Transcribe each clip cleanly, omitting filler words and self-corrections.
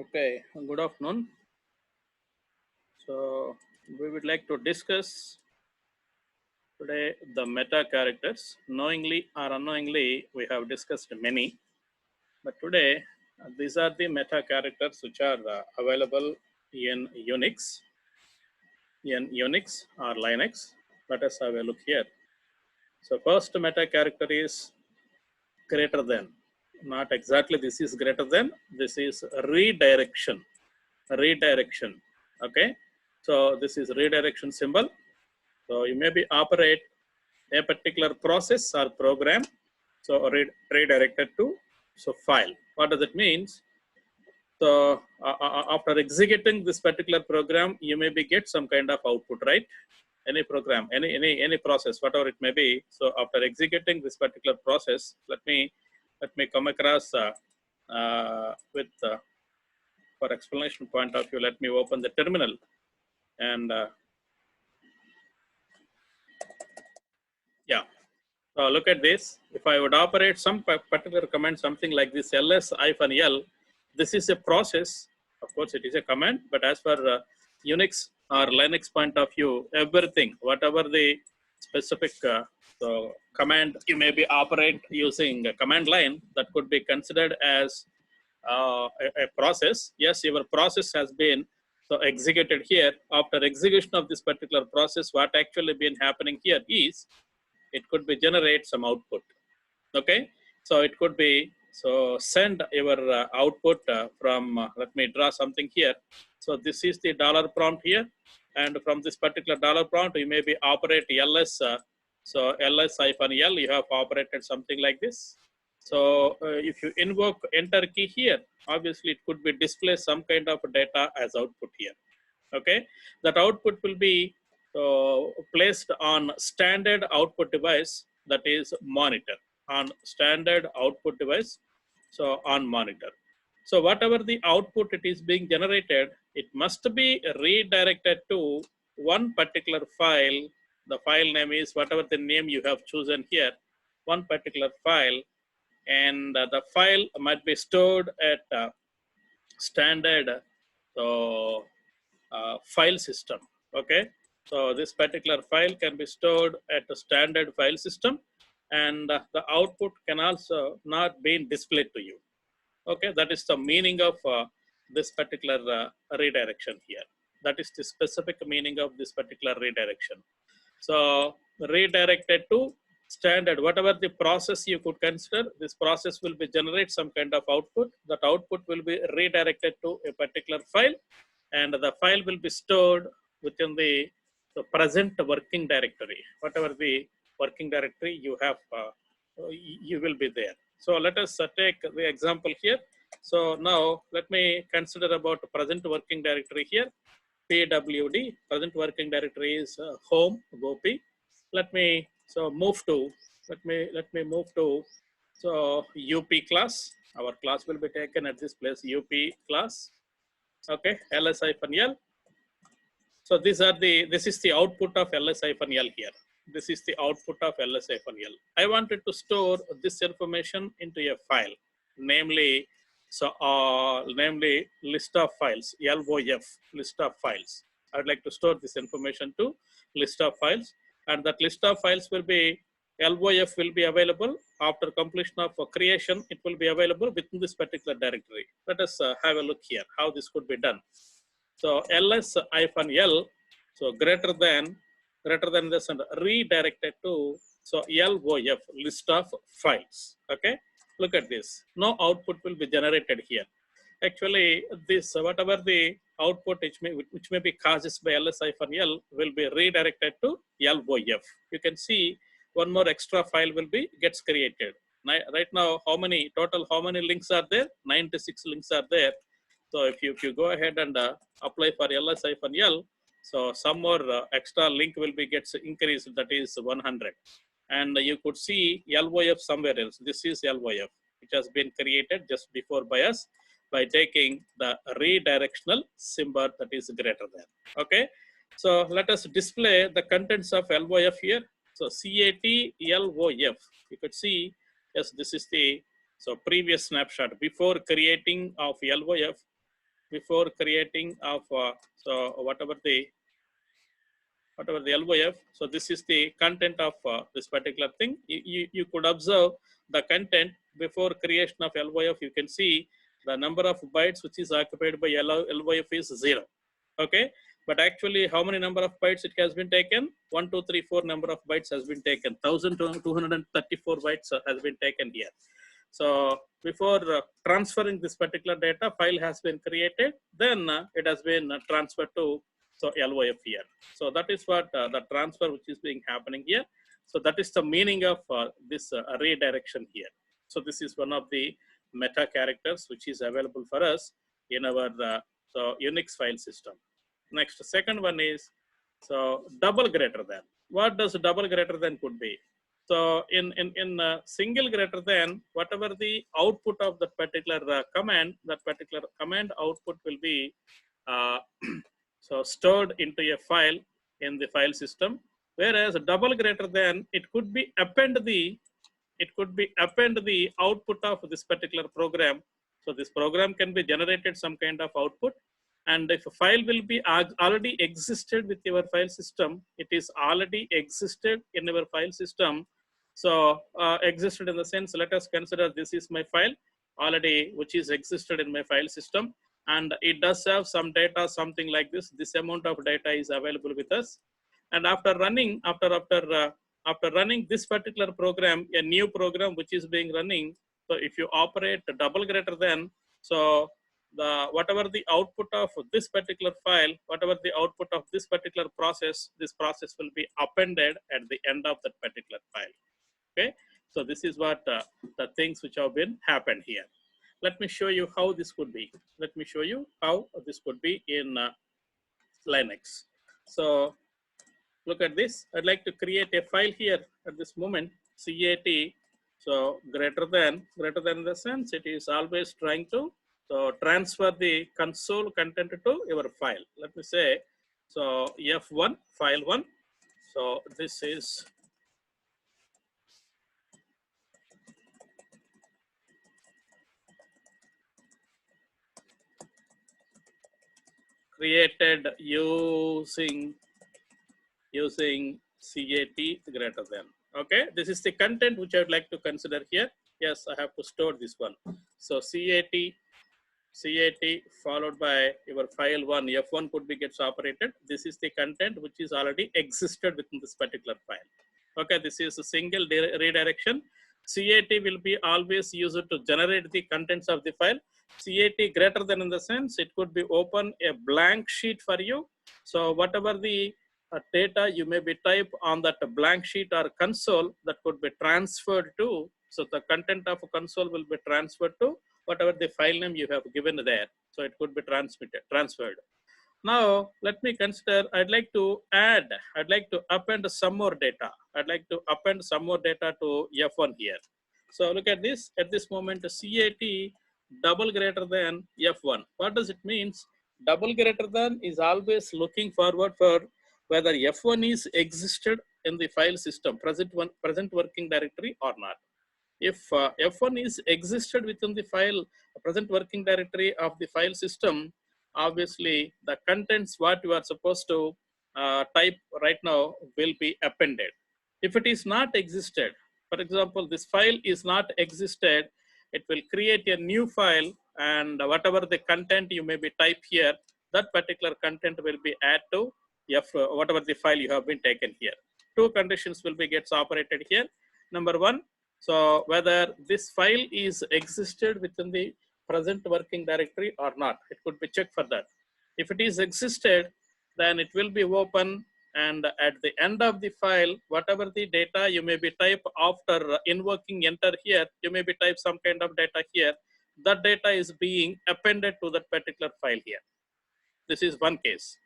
Okay, good afternoon. So we would like to discuss today the meta characters. Knowingly or unknowingly, we have discussed many, but today these are the meta characters which are available in Unix or Linux. Let us have a look here. So first meta character is greater than. Not exactly this is greater than. This is redirection. Redirection. Okay. So this is redirection symbol. So you maybe operate a particular process or program. So redirected to file. What does it means? So after executing this particular program, you maybe get some kind of output, right? Any program, any process, whatever it may be. So after executing this particular process, let me come across with for explanation point of view. Let me open the terminal and yeah. So look at this. If I would operate some particular command, something like this ls-l, this is a process. Of course, it is a command, but as for Unix or Linux point of view, everything, whatever the specific so command you may be operate using a command line, that could be considered as a process. Yes, your process has been so executed here. After execution of this particular process, what actually been happening here is it could be generate some output. Okay, so it could be so send your output from let me draw something here. So this is the dollar prompt here, and from this particular dollar prompt you may be operate ls. So ls -l you have operated something like this. So if you invoke enter key here, obviously it could be display some kind of data as output here. Okay, that output will be placed on standard output device, that is monitor, on standard output device, so on monitor. So whatever the output it is being generated, it must be redirected to one particular file. The file name is whatever the name you have chosen here, one particular file, and the file might be stored at standard so file system. Okay, so this particular file can be stored at a standard file system, and the output can also not be displayed to you. Okay, that is the meaning of this particular redirection here. That is the specific meaning of this particular redirection. So redirected to standard, whatever the process you could consider, this process will be generate some kind of output. That output will be redirected to a particular file, and the file will be stored within the present working directory. Whatever the working directory you have, you will be there. So let us take the example here. So now let me consider about present working directory here. PWD, present working directory is home GoP. Let me so move to let me move to so UP class. Our class will be taken at this place, UP class. Okay, ls-l. So this is the output of ls-l here. This is the output of ls-l. I wanted to store this information into a file, namely namely list of files, LOF, list of files. I would like to store this information to list of files, and that list of files will be LOF will be available after completion of creation. It will be available within this particular directory. Let us have a look here how this could be done. So ls-l, so greater than this and redirected to so LOF, list of files. Okay, look at this. No output will be generated here. Actually, this whatever the output which may be causes by ls-l will be redirected to LOF. You can see one more extra file will be gets created. Right now, how many links are there? 96 links are there. So if you go ahead and apply for ls-l, so some more extra link will be gets increased, that is 100. And you could see LOF somewhere else. This is LOF, which has been created just before by us by taking the redirectional symbol, that is greater than. Okay, so let us display the contents of LOF here. So CAT LOF, you could see, yes, this is the so previous snapshot before creating of LOF. before creating of so whatever the LOF. So this is the content of this particular thing. You could observe the content before creation of LOF. You can see the number of bytes which is occupied by LOF is 0. Okay, but actually how many number of bytes it has been taken? 1, 2, 3, 4 number of bytes has been taken. 1234 bytes has been taken here. So before transferring this particular data, file has been created, then it has been transferred to LOF here. So that is what the transfer which is being happening here. So that is the meaning of this redirection here. So this is one of the meta characters which is available for us in our Unix file system. Next, second one is double greater than. What does double greater than could be? So in single greater than, whatever the output of that particular command, that particular command output will be stored into a file in the file system. Whereas double greater than, it could be append the output of this particular program. So this program can be generated some kind of output. And if a file will be already existed with your file system, it is already existed in your file system. So existed in the sense, let us consider this is my file already, which is existed in my file system. And it does have some data, something like this. This amount of data is available with us. And after running, after running this particular program, a new program which is being running. So if you operate double greater than, so whatever the output of this particular file, whatever the output of this particular process, this process will be appended at the end of that particular file. Okay, so this is what the things which have been happened here. Let me show you how this could be. Let me show you how this could be in Linux. So look at this. I'd like to create a file here at this moment, CAT. So greater than in the sense, it is always trying to transfer the console content to your file. Let me say, so F1, file 1. So this is created using CAT greater than. Okay, this is the content which I would like to consider here. Yes, I have to store this one. So CAT followed by your file 1, F1 could be gets operated. This is the content which is already existed within this particular file. Okay, this is a single redirection. CAT will be always used to generate the contents of the file. CAT greater than in the sense, it could be open a blank sheet for you. So whatever the data you may be type on that blank sheet or console, that could be transferred to, so the content of a console will be transferred to whatever the file name you have given there. So it could be transferred. Now let me consider, I'd like to append some more data. I'd like to append some more data to F1 here. So look at this, at this moment, CAT double greater than F1. What does it means? Double greater than is always looking forward for whether F1 is existed in the file system, present working directory or not. If F1 is existed within the file, present working directory of the file system, obviously the contents what you are supposed to type right now will be appended. If it is not existed, for example, this file is not existed, it will create a new file, and whatever the content you may be type here, that particular content will be added to whatever the file you have been taken here. Two conditions will be gets operated here. Number one, so whether this file is existed within the present working directory or not, it could be checked for that. If it is existed, then it will be open, and at the end of the file, whatever the data you may be type after invoking enter here, you may be type some kind of data here, that data is being appended to that particular file here. This is one case.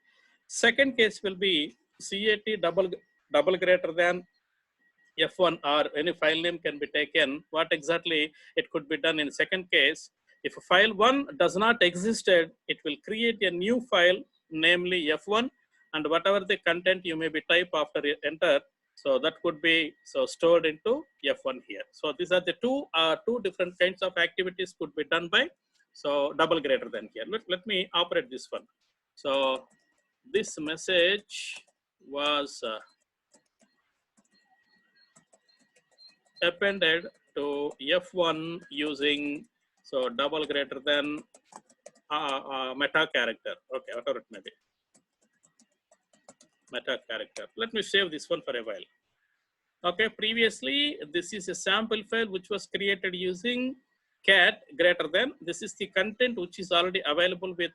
Second case will be CAT double greater than F1 or any file name can be taken. What exactly it could be done in second case? If file 1 does not existed, it will create a new file, namely F1, and whatever the content you may be type after enter, so that could be stored into F1 here. So these are the two different kinds of activities could be done by So double greater than here. Let me operate this one. So this message was appended to F1 using so double greater than meta character. Okay, whatever it may be. Meta character. Let me save this one for a while. Okay, previously this is a sample file which was created using cat greater than. This is the content which is already available with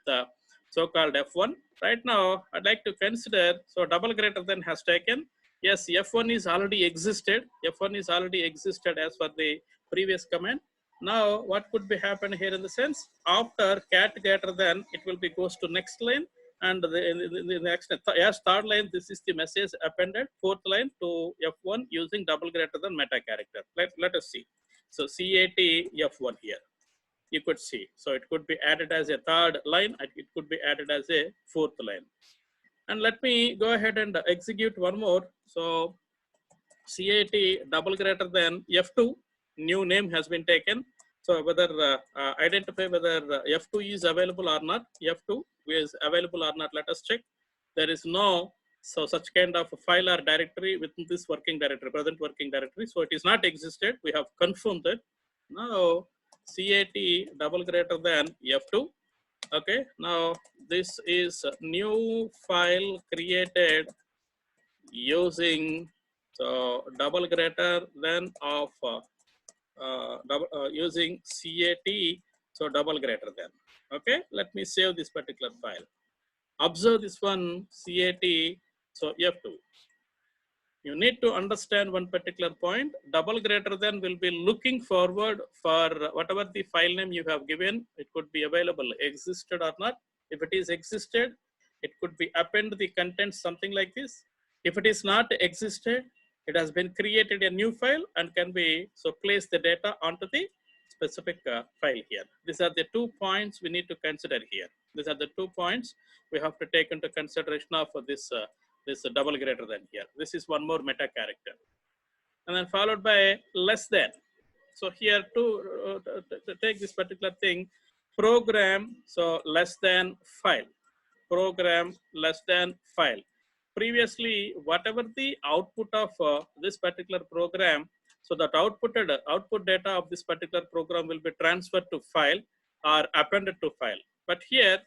so-called F1. Right now, I'd like to consider, so double greater than has taken. Yes, F1 is already existed. F1 is already existed as per the previous command. Now, what could be happen here in the sense, after cat greater than, it will be goes to next line, and the next, yes, third line, this is the message appended, fourth line to F1 using double greater than meta character. Let us see. So CAT F1 here, you could see. So it could be added as a third line, and it could be added as a fourth line. And let me go ahead and execute one more. So CAT double greater than F2, new name has been taken. So whether identify whether F2 is available or not, F2 is available or not, let us check. There is no such kind of file or directory within this working directory, present working directory. So it is not existed. We have confirmed that. Now CAT double greater than F2. Okay, now this is a new file created using so double greater than of using CAT, so double greater than. Okay, let me save this particular file. Observe this one, CAT, so F2. You need to understand one particular point. Double greater than will be looking forward for whatever the file name you have given. It could be available, existed or not. If it is existed, it could be append the content something like this. If it is not existed, it has been created a new file and can be so place the data onto the specific file here. These are the 2 points we need to consider here. These are the 2 points we have to take into consideration of this this double greater than here. This is one more meta character, and then followed by less than. So here to take this particular thing, program so less than file, program less than file. Previously, whatever the output of this particular program, so that output data of this particular program will be transferred to file or appended to file. But here,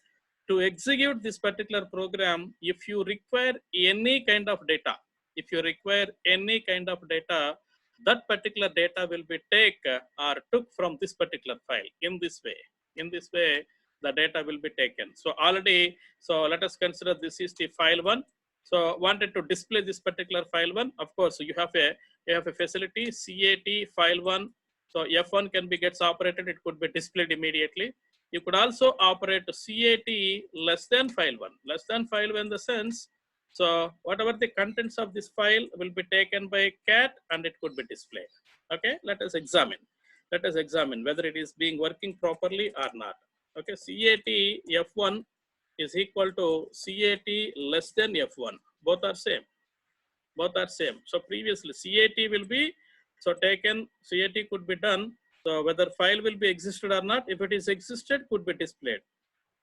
to execute this particular program, if you require any kind of data, that particular data will be or took from this particular file in this way. In this way, the data will be taken. So already, so let us consider this is the file one. So wanted to display this particular file one. Of course, so you have a facility CAT file one. So F1 can be gets operated. It could be displayed immediately. You could also operate CAT less than file one. Less than file one in the sense, so whatever the contents of this file will be taken by cat and it could be displayed. Okay, let us examine. Let us examine whether it is being working properly or not. Okay, CAT F1 is equal to CAT less than F1. Both are same. Both are same. So previously CAT will be so taken. CAT could be done. So whether file will be existed or not, if it is existed, could be displayed.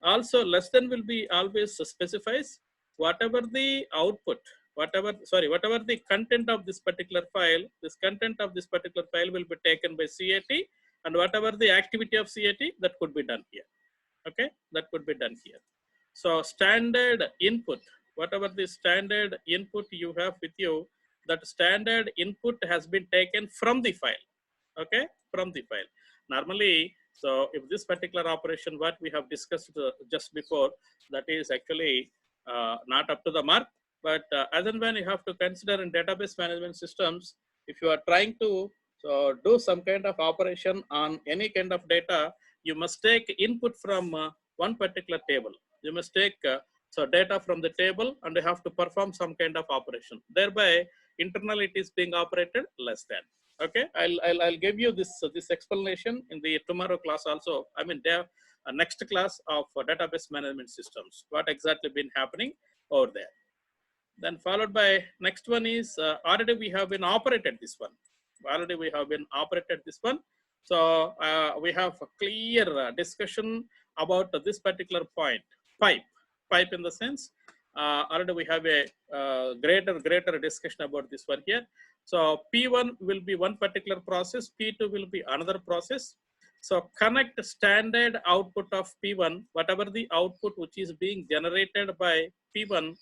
Also, less than will be always specifies whatever the output, whatever the content of this particular file, this content of this particular file will be taken by CAT, and whatever the activity of CAT, that could be done here. Okay, that could be done here. So standard input, whatever the standard input you have with you, that standard input has been taken from the file. Okay, from the file. Normally, so if this particular operation, what we have discussed just before, that is actually not up to the mark, but as and when you have to consider in database management systems, if you are trying to do some kind of operation on any kind of data, you must take input from one particular table. You must take so data from the table and you have to perform some kind of operation. Thereby, internally it is being operated less than. Okay, I'll give you this explanation in the tomorrow class also. I mean, there next class of database management systems. What exactly been happening over there? Then followed by next one is already we have been operated this one. Already we have been operated this one. So we have a clear discussion about this particular point, pipe in the sense, already we have a greater discussion about this one here. So P1 will be one particular process, P2 will be another process. So connect standard output of P1, whatever the output which is being generated by P1,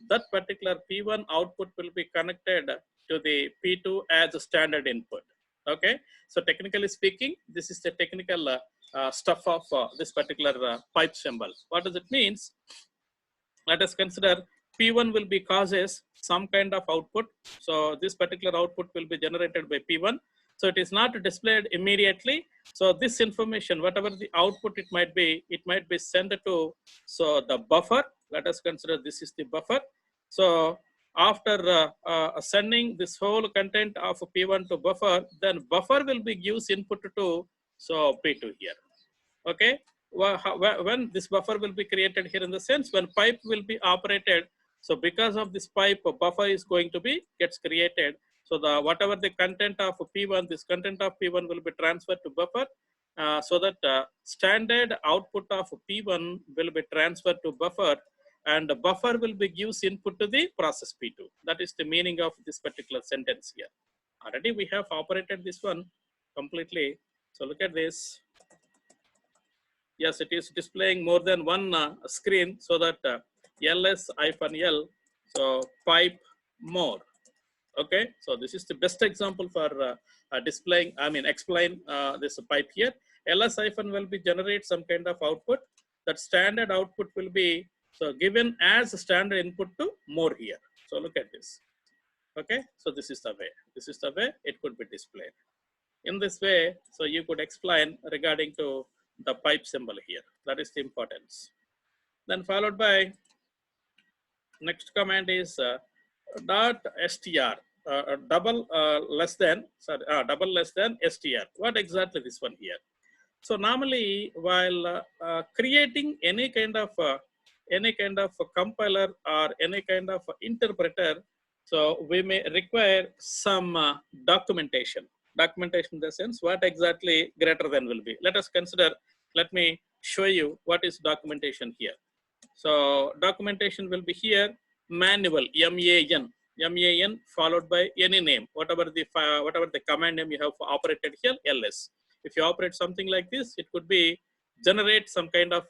that particular P1 output will be connected to the P2 as a standard input. Okay, so technically speaking, this is the technical stuff of this particular pipe symbol. What does it means? Let us consider P1 will be causes some kind of output. So this particular output will be generated by P1. So it is not displayed immediately. So this information, whatever the output it might be sent to the buffer. Let us consider this is the buffer. So after sending this whole content of P1 to buffer, then buffer will be gives input to P2 here. Okay, when this buffer will be created here in the sense when pipe will be operated. So because of this pipe, a buffer is going to be gets created. So the whatever the content of P1, this content of P1 will be transferred to buffer, so that standard output of P1 will be transferred to buffer, and the buffer will be gives input to the process P2. That is the meaning of this particular sentence here. Already we have operated this one completely. So look at this. Yes, it is displaying more than one screen, so that ls-l, so pipe more. Okay, so this is the best example for displaying, explain this pipe here. ls- will be generate some kind of output. That standard output will be given as a standard input to more here. So look at this. Okay, so this is the way it could be displayed. In this way, so you could explain regarding to the pipe symbol here. That is the importance. Then followed by next command is dot str, double less than str. What exactly this one here? So normally while creating any kind of compiler or any kind of interpreter, so we may require some documentation in the sense what exactly greater than will be. Let us consider, let me show you what is documentation here. So documentation will be here, manual, man followed by any name, whatever the command name you have operated here, ls. If you operate something like this, it could be generate some kind of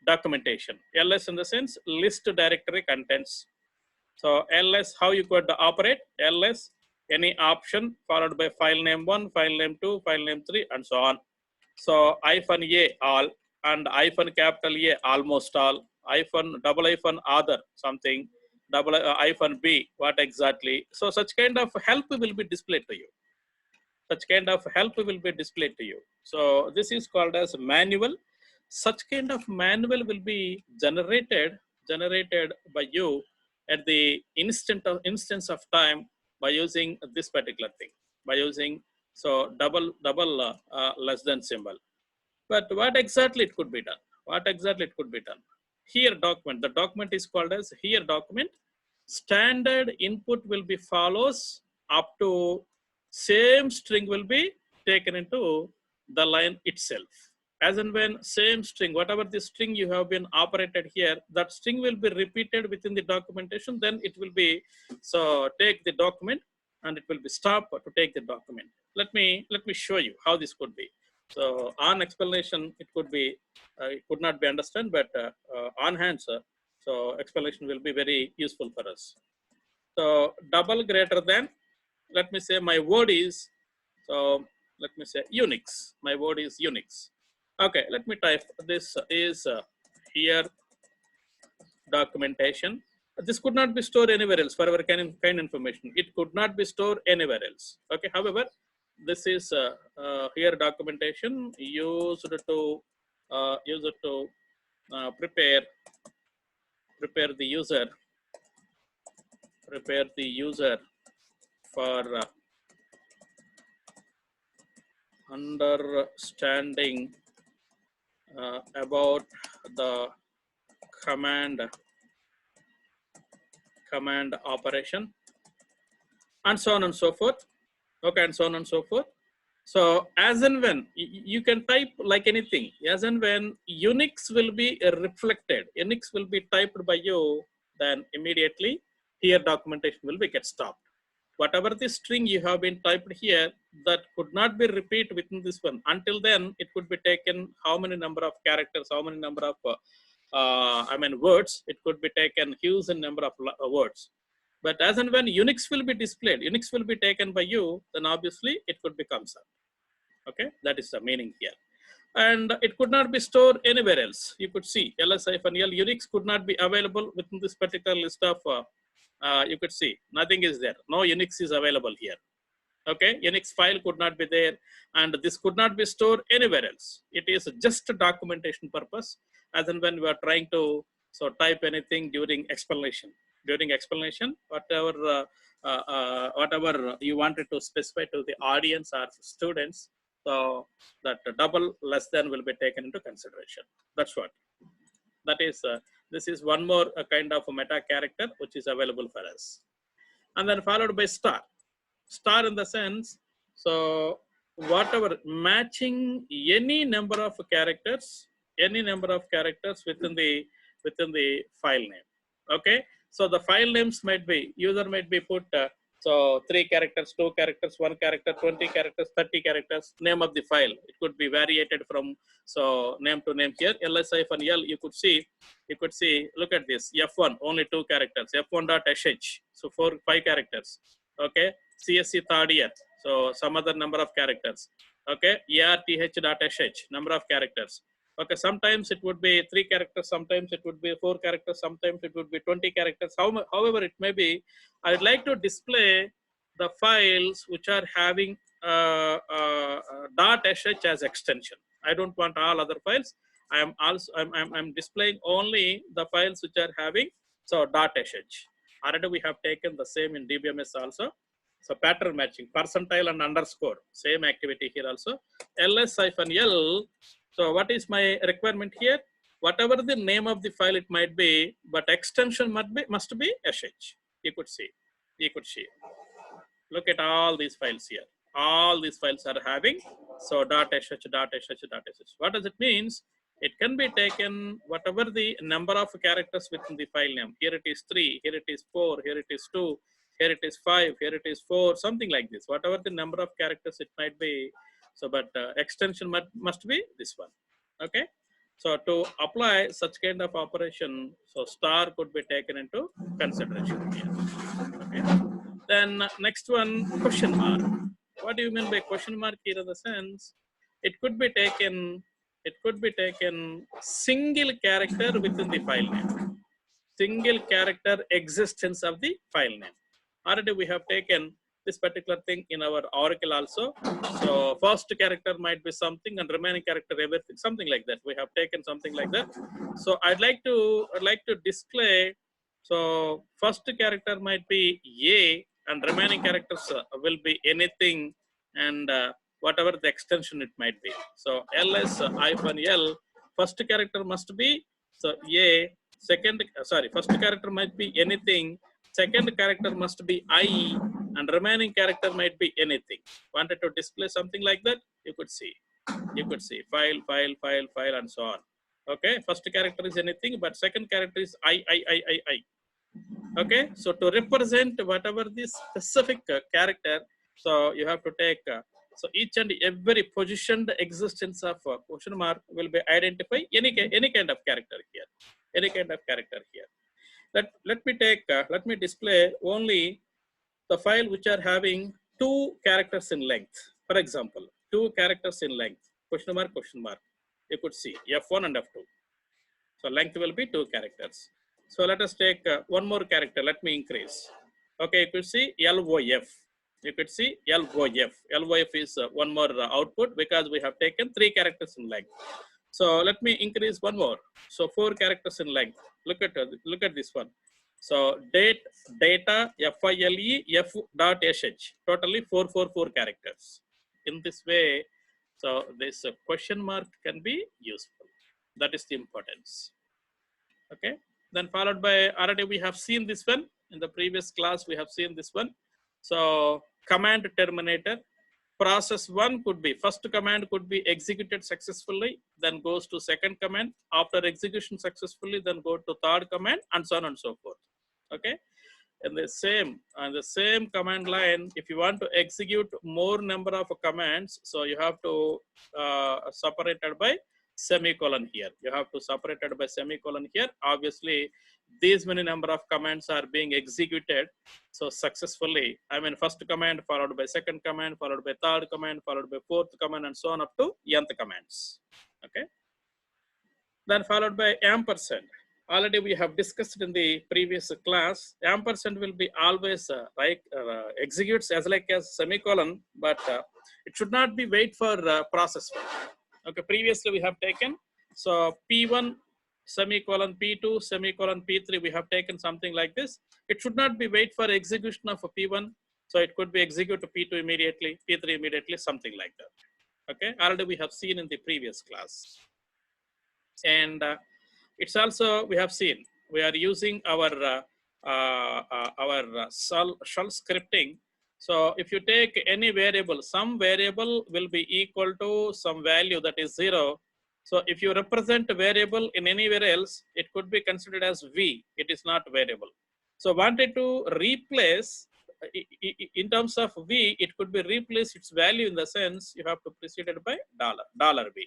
documentation. ls in the sense list directory contents. So ls, how you could operate ls, any option followed by file name 1, file name 2, file name 3, and so on. So -a all, and capital A almost all, double other something, -b what exactly. So such kind of help will be displayed to you. So this is called as manual. Such kind of manual will be generated by you at the instance of time by using this particular thing, by using double less than symbol. But what exactly it could be done? Here document. The document is called as here document. Standard input will be follows up to same string will be taken into the line itself. As and when same string, whatever the string you have been operated here, that string will be repeated within the documentation. Then it will be take the document and it will be stop to take the document. Let me show you how this could be. So on explanation, it could be it could not be understood, but on hand, sir. So explanation will be very useful for us. So double greater than, let me say my word is, so let me say Unix. My word is Unix. Okay, let me type this is here documentation. This could not be stored anywhere else for our kind information. It could not be stored anywhere else. Okay, however, this is here documentation used to prepare the user for understanding about the command operation, and so on and so forth. Okay, and so on and so forth. So as and when you can type like anything, as and when Unix will be reflected, Unix will be typed by you, then immediately here documentation will be get stopped. Whatever the string you have been typed here, that could not be repeat within this one. Until then, it could be taken how many number of characters, how many number of words. It could be taken huge number of words. But as and when Unix will be displayed, Unix will be taken by you, then obviously it could become some. Okay, that is the meaning here. And it could not be stored anywhere else. You could see ls-l Unix could not be available within this particular list of, you could see nothing is there. No Unix is available here. Okay, Unix file could not be there, and this could not be stored anywhere else. It is just a documentation purpose, as and when we are trying to type anything during explanation. During explanation, whatever you wanted to specify to the audience or students, so that double less than will be taken into consideration. That's what. That is, this is one more kind of a meta character which is available for us. And then followed by star. Star in the sense, so whatever matching any number of characters within the file name. Okay, so the file names might be, user might be put so 3 characters, 2 characters, 1 character, 20 characters, 30 characters, name of the file. It could be variated from so name to name here. ls-l, you could see, look at this, f1 only 2 characters, f1.sh, so 5 characters. Okay, CSC third year, so some other number of characters. Okay, arth.sh, number of characters. Okay, sometimes it would be 3 characters, sometimes it would be 4 characters, sometimes it would be 20 characters. However it may be, I would like to display the files which are having .sh as extension. I don't want all other files. I'm displaying only the files which are having so .sh. Already we have taken the same in DBMS also. So pattern matching, percentile and underscore, same activity here also. ls-l. So what is my requirement here? Whatever the name of the file it might be, but extension must be sh. You could see. Look at all these files here. All these files are having so .sh. What does it means? It can be taken whatever the number of characters within the file name. Here it is 3, here it is 4, here it is 2, here it is 5, here it is 4, something like this. Whatever the number of characters it might be. So, but extension must be this one. Okay. So to apply such kind of operation, so star could be taken into consideration here. Okay. Then next one, question mark. What do you mean by question mark here in the sense? It could be taken single character within the file name. Single character existence of the file name. Already we have taken this particular thing in our Oracle also. So first character might be something and remaining character everything, something like that. We have taken something like that. So I'd like to display. So first character might be A and remaining characters will be anything and whatever the extension it might be. So ls-l, first character must be so A. First character might be anything. Second character must be I, and remaining character might be anything. Wanted to display something like that? You could see file, and so on. Okay, first character is anything, but second character is I. Okay, so to represent whatever this specific character, so you have to take so each and every positioned existence of question mark will be identify any kind of character here, let me display only the file which are having 2 characters in length. For example, 2 characters in length, question mark. You could see F1 and F2. So length will be 2 characters. So let us take one more character. Let me increase. Okay, you could see LOF. LOF is one more output because we have taken 3 characters in length. So let me increase one more. So 4 characters in length. Look at this one. So data file f.sh, totally 444 characters. In this way, so this question mark can be useful. That is the importance. Okay. Then followed by already we have seen this one in the previous class. We have seen this one. So command terminator, process one could be, first command could be executed successfully, then goes to second command. After execution successfully, then go to third command, and so on and so forth. Okay. And the same command line, if you want to execute more number of commands, so you have to separate it by semicolon here. You have to separate it by semicolon here. Obviously, these many number of commands are being executed so successfully. I mean, first command followed by second command, followed by third command, followed by fourth command, and so on up to nth commands. Okay. Then followed by ampersand. Already we have discussed in the previous class. Ampersand will be always executes as like as semicolon, but it should not be wait for process one. Okay, previously we have taken, so P1 semicolon P2 semicolon P3, we have taken something like this. It should not be wait for execution of a P1, so it could be execute P2 immediately, P3 immediately, something like that. Okay, already we have seen in the previous class. And it's also, we have seen, we are using our shell scripting. So if you take any variable, some variable will be equal to some value that is 0. So if you represent a variable in anywhere else, it could be considered as V. It is not variable. So wanted to replace, in terms of V, it could be replace its value in the sense you have to precede it by $V.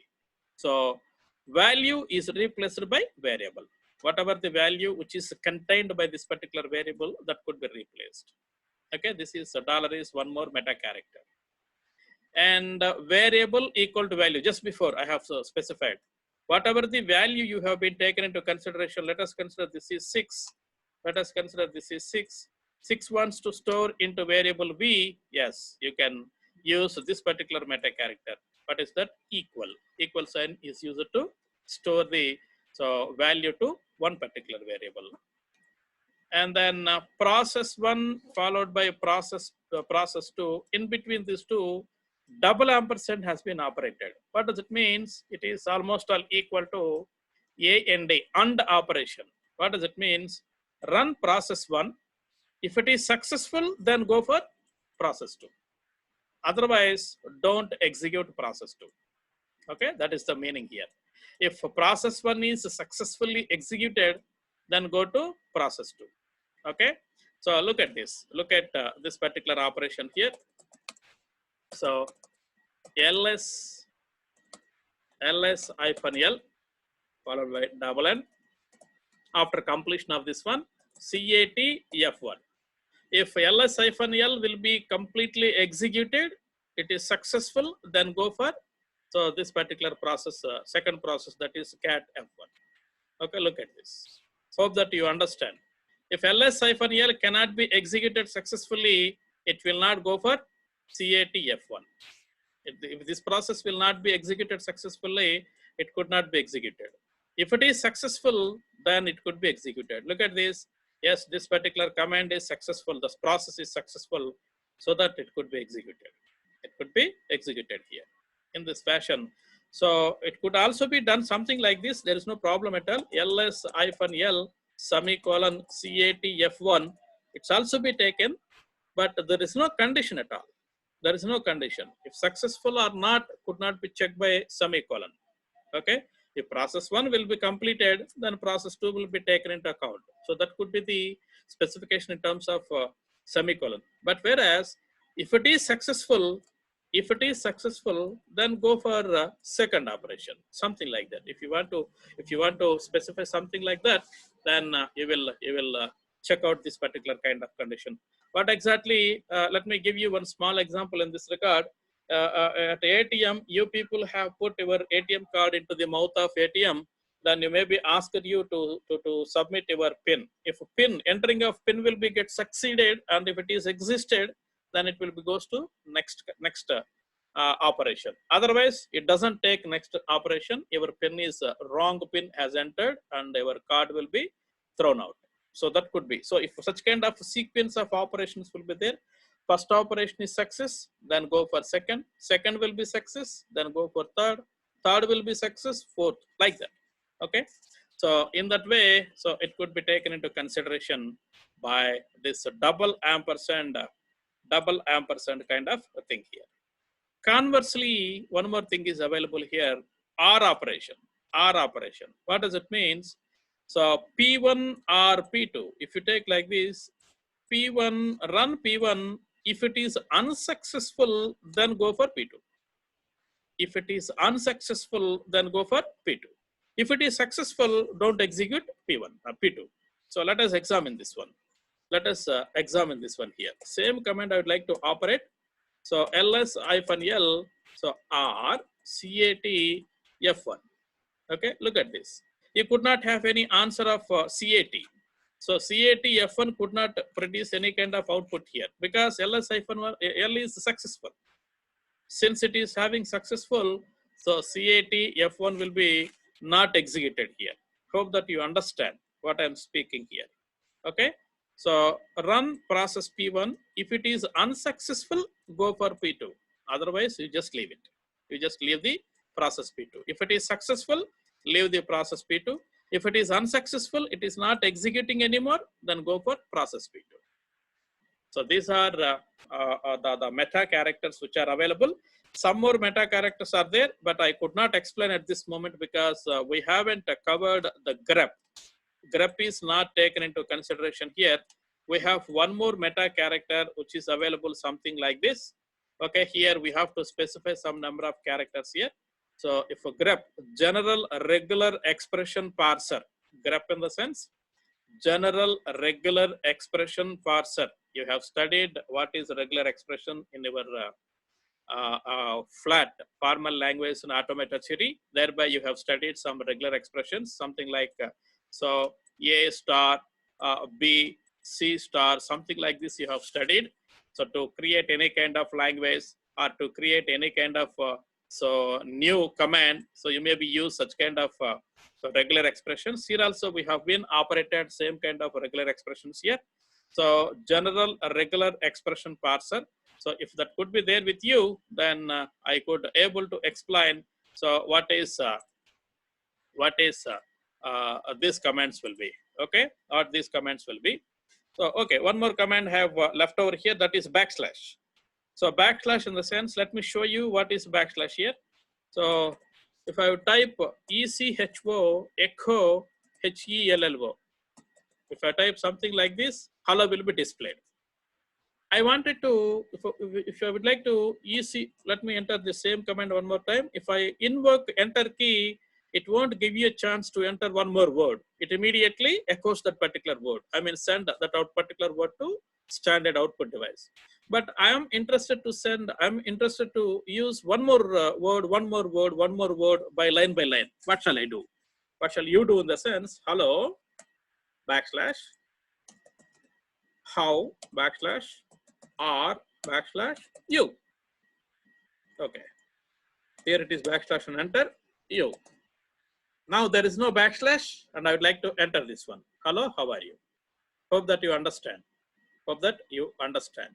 So value is replaced by variable. Whatever the value which is contained by this particular variable, that could be replaced. Okay, this is dollar is one more meta character. And variable equal to value. Just before I have specified, whatever the value you have been taken into consideration, let us consider this is 6. Let us consider this is 6. 6 wants to store into variable V. Yes, you can use this particular meta character. What is that? Equal. Equal sign is used to store the value to one particular variable. And then process 1 followed by process 2. In between these two, double ampersand has been operated. What does it mean? It is almost all equal to and operation. What does it mean? Run process 1. If it is successful, then go for process 2. Otherwise, don't execute process 2. Okay, that is the meaning here. If process 1 is successfully executed, then go to process 2. Okay, so look at this. Look at this particular operation here. So ls -l followed by double n. After completion of this one, cat f1. If ls-l will be completely executed, it is successful, then go for this particular process, second process, that is cat f1. Okay, look at this. Hope that you understand. If ls-l cannot be executed successfully, it will not go for cat f1. If this process will not be executed successfully, it could not be executed. If it is successful, then it could be executed. Look at this. Yes, this particular command is successful. This process is successful, so that it could be executed. It could be executed here in this fashion. So it could also be done something like this. There is no problem at all. ls-l semicolon cat f1. It's also be taken, but there is no condition at all. There is no condition. If successful or not could not be checked by semicolon. Okay. If process 1 will be completed, then process 2 will be taken into account. So that could be the specification in terms of semicolon. But whereas if it is successful, then go for second operation, something like that. If you want to specify something like that, then you will check out this particular kind of condition. What exactly? Let me give you one small example in this regard. At ATM, you people have put your ATM card into the mouth of ATM, then you may be asked you to submit your PIN. If entering of PIN will be get succeeded, and if it is existed, then it will be goes to next operation. Otherwise, it doesn't take next operation. Your PIN is wrong PIN has entered, and your card will be thrown out. So that could be. So if such kind of sequence of operations will be there, first operation is success, then go for second. Second will be success, then go for third. Third will be success, fourth, like that. Okay. So in that way, so it could be taken into consideration by this double ampersand kind of thing here. Conversely, one more thing is available here, OR operation. OR operation. What does it mean? So P1 or P2, if you take like this, P1, run P1, if it is unsuccessful, then go for P2. If it is unsuccessful, then go for P2. If it is successful, don't execute P1 or P2. So let us examine this one. Let us examine this one here. Same command I would like to operate. So ls-l, so r cat f1. Okay, look at this. You could not have any answer of cat. So cat f1 could not produce any kind of output here because ls-1 l is successful. Since it is having successful, so cat f1 will be not executed here. Hope that you understand what I am speaking here. Okay, so run process P1. If it is unsuccessful, go for P2. Otherwise, you just leave it. You just leave the process P2. If it is successful, leave the process P2. If it is unsuccessful, it is not executing anymore, then go for process P2. So these are the meta characters which are available. Some more meta characters are there, but I could not explain at this moment because we haven't covered the grep. Grep is not taken into consideration here. We have one more meta character which is available something like this. Okay, here we have to specify some number of characters here. So if a grep, general regular expression parser, grep in the sense, general regular expression parser. You have studied what is regular expression in your flat formal language in automata theory. Thereby you have studied some regular expressions, something like so A star, B, C star, something like this you have studied. So to create any kind of language or to create any kind of so new command, so you maybe use such kind of so regular expressions. Here also we have been operated same kind of regular expressions here. So general regular expression parser. So if that could be there with you, then I could able to explain. So what is these commands will be, okay, or these commands will be. So okay, one more command have left over here, that is backslash. So backslash in the sense, let me show you what is backslash here. So if I would type echo echo HELLO, if I type something like this, hello will be displayed. I wanted to, if I would like to let me enter the same command one more time. If I invoke enter key, it won't give you a chance to enter one more word. It immediately echoes that particular word. I mean, send that particular word to standard output device. But I am interested to use one more word by line. What shall I do? What shall you do in the sense, hello, backslash, how, backslash, or backslash u. Okay, here it is backslash and enter u. Now there is no backslash and I would like to enter this one. Hello, how are you? Hope that you understand. Hope that you understand.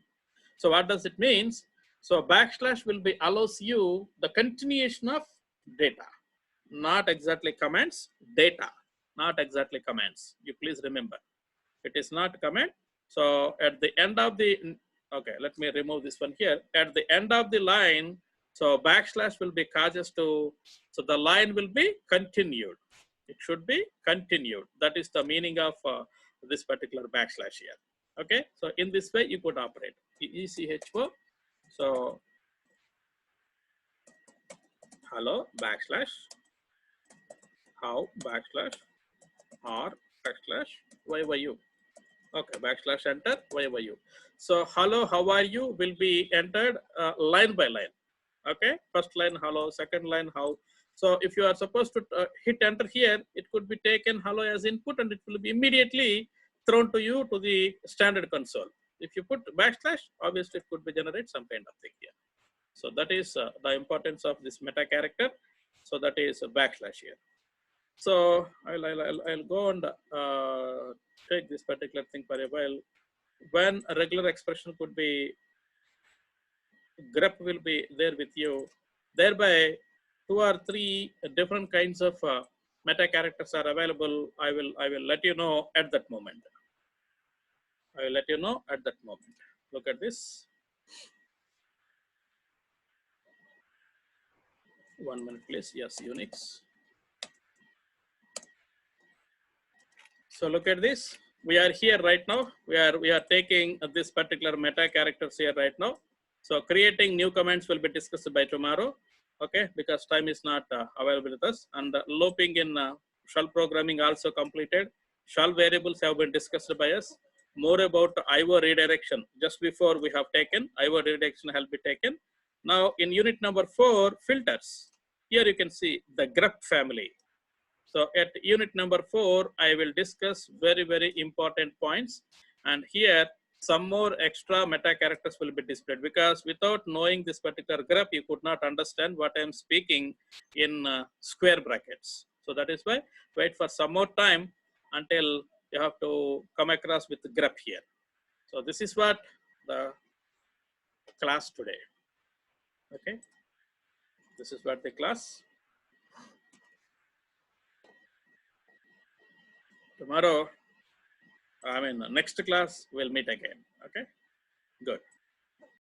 So what does it mean? So backslash will be allows you the continuation of data, not exactly comments, data, not exactly comments. You please remember, it is not comment. So at the end of the, okay, let me remove this one here. At the end of the line, so backslash will be causes to, so the line will be continued. It should be continued. That is the meaning of this particular backslash here. Okay, so in this way you could operate echo. So hello backslash, how backslash, or backslash YYU. Okay, backslash enter YYU. So hello, how are you will be entered line by line. Okay, first line hello, second line how. So if you are supposed to hit enter here, it could be taken hello as input and it will be immediately thrown to you to the standard console. If you put backslash, obviously it could be generate some kind of thing here. So that is the importance of this meta character. So that is a backslash here. So I'll go and take this particular thing for a while. When a regular expression could be, grep will be there with you. Thereby, 2 or 3 different kinds of meta characters are available. I will let you know at that moment. I will let you know at that moment. Look at this. 1 minute, please. Yes, Unix. So look at this. We are here right now. We are taking this particular meta characters here right now. So creating new comments will be discussed by tomorrow. Okay, because time is not available with us. And looping in shell programming also completed. Shell variables have been discussed by us. More about IO redirection. Just before we have taken IO redirection will be taken. Now in unit number 4, filters. Here you can see the grep family. So at unit number 4, I will discuss very, very important points. And here, some more extra meta characters will be displayed, because without knowing this particular grep, you could not understand what I'm speaking in square brackets. So that is why wait for some more time until you have to come across with the grep here. So this is what the class today. Okay. This is what the class. Tomorrow, I mean, next class we'll meet again. Okay, good.